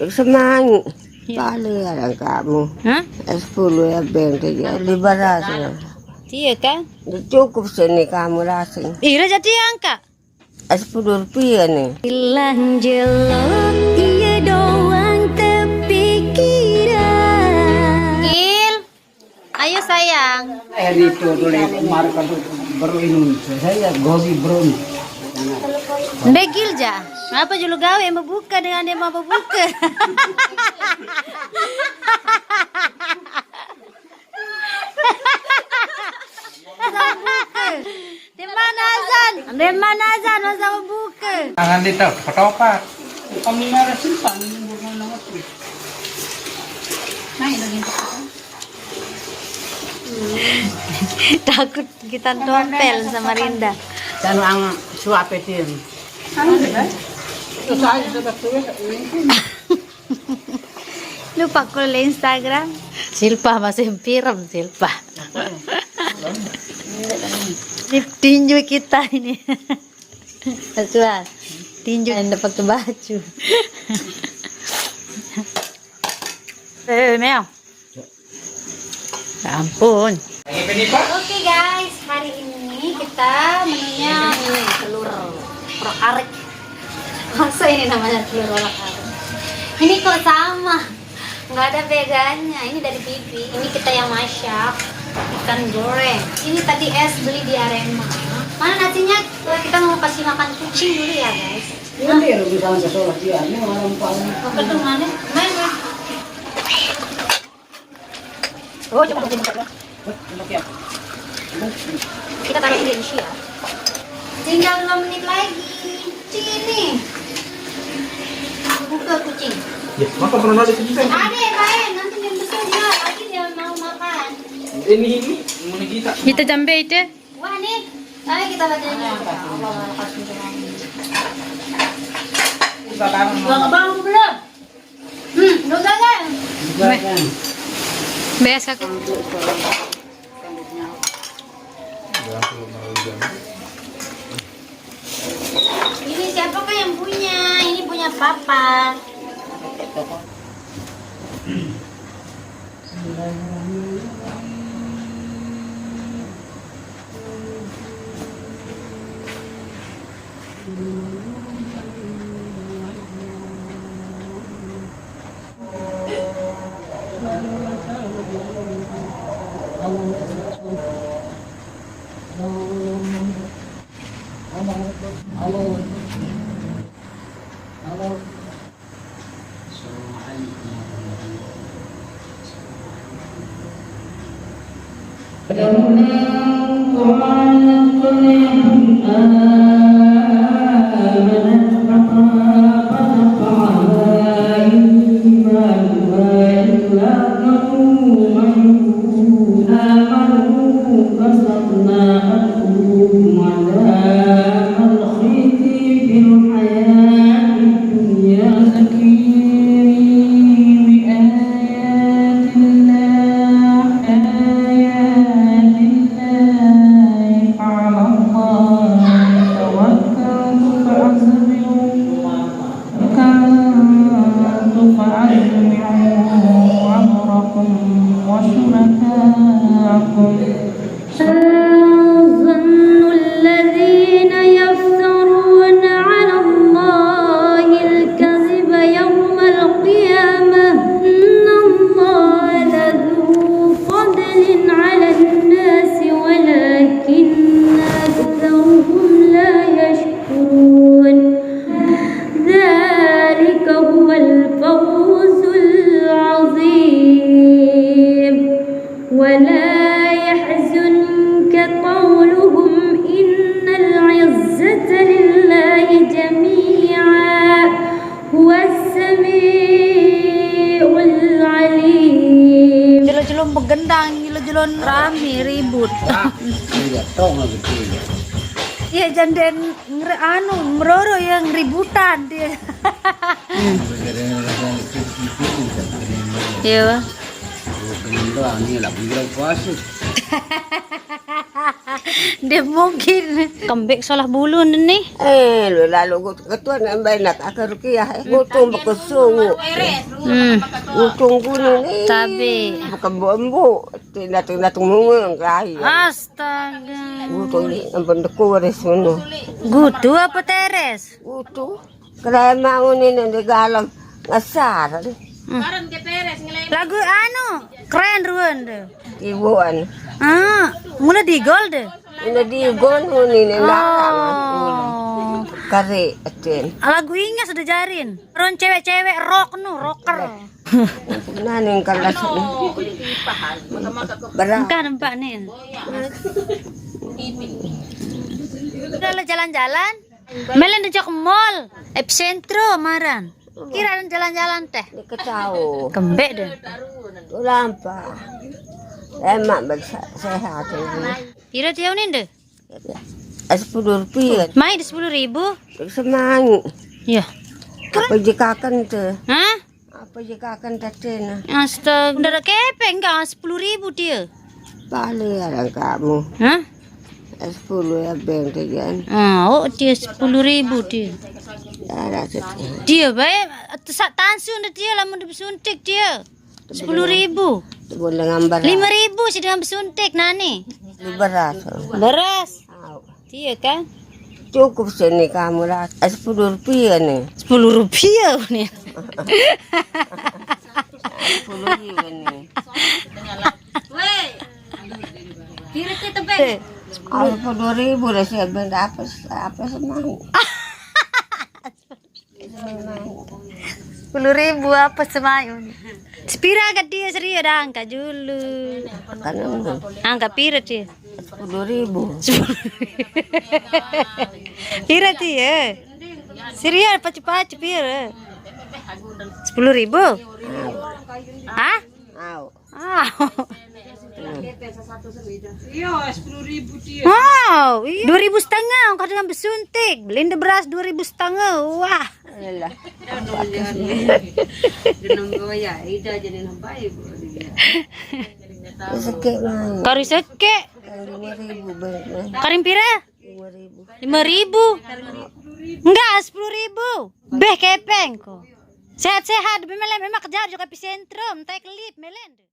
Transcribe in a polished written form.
Semangat. Paling ada kamu. Hah? 10 ya beng saja 500. Iya kan? Cukup sini kamu rasing. Ira jadi angka. 10 rupiah nih. Hilang jelek iya doang terpikiran. Gil, ayo sayang. Itu boleh kemarin kalau berlindung saya gobi bro. Begil ja. Apa julu gawe yang membuka dengan dia mau buka. Di mana azan? Di mana azan masa membuka? Tangan itu ketoprak. Kami merah simpan bukan nama tu. Naik lagi. Takut kita tompel sama Rinda. Dan ang suap itu. Lupa kalau Instagram. Silpa masih piram Silpa. Ini tinju kita ini. Asuhan. Tinju yang dapat baju. Mel. Ya ampun. Oke guys, hari ini kita menunya ini telur orak-arik. Masa ini namanya telur orak-arik? Ini kok sama? Nggak ada bedanya. Ini dari Bibi. Ini kita yang masak. Ikan goreng. Ini tadi es beli di Arema. Mana nasinya? Kita mau kasih makan kucing dulu ya guys. Ini dia lebih sama sesuatu dia. Ini orang paling. Mau ketemu mana? Mana? Oh, coba kita. Kita taruh di sini ya. Tinggal 5 menit lagi. Kucing ini. Buka kucing. Ya, maka pernah nasi kucing. Ada baik, nanti dia besar dia. Lagi dia mau makan. Ini mana kita? Kita jambe itu. Wah nih. Ayo kita bacanya. Kita taruh. Bang belum? Udah kan? Beres kakak. Ini siapakah yang punya? Ini punya papa. Jelon begendang, jelon rame ribut. Iya, tong lagi dia. Iya janden meroro yang ributan dia. Iya. Dia mungkin kembek salah bulu nih. Lo lalu ketua nambah nak akar rukiah. Gotong berkesungu. Gotong kuning ni. Tapi Bukan bombo. Tidak tunggu kaya. astaga. Gotong ni nampak dekoris mana. Gutu apa teres? Gotong. Kerana mau ni nanti galang ngasar. Lagu anu keren ruan deh. Ibuan. Mula di gold deh. Ini di gon ni nak. Oh. Kare atin. Lagu ingat sudah jarin. Ron cewek-cewek rock rocker. Naning kalas ni. Barang. Enggak nampak nih. Udah lah jalan-jalan. Melen dejak mall, epicentro maran. Kira jalan-jalan teh. Diketahu. Kembek deh. Lampa. Emak bersehat ini. Kira tiap nih deh. 10 rupiah. Mai di 10.000. Semangat. Ya. Apa jikakan tu? Hah? Apa jikakan tatin? Astaga, udah kepeng enggak 10.000 dia. Balik orang kamu. Hah? 10 ya beng tegan. Oh, dia 10.000 dia. Ada Dia baik tansu dia lah mau disuntik dia. 10.000. boleh ngambar. 5.000 sih dengan bersuntik nani. Beras. Beras. Dia kan? Cukup sini kamu lah. 10 rupiah ni. 10 rupiah nih. 10 rupiah ni. Kira kita baik. 10.000 dah saya benda apa semangat. 10.000 apa semayun? Sepira agak dia serius dah angkat dulu. Karena Angkat pira dia? 10.000. Pira dia? Serius pacu-pacu pira? 10.000? Hah? Au. Wow, 2.500 kau dengan bersuntik. Belinda beras 2.500. Wah. Alah. Sekek main. Kari sekek. 5.000 beng. Karim pira? 5.000. 5.000. Enggak, 10.000. Beh kepeng kok. Sehat-sehat. Memang kerja juga epicentrum. Tak kelip melen.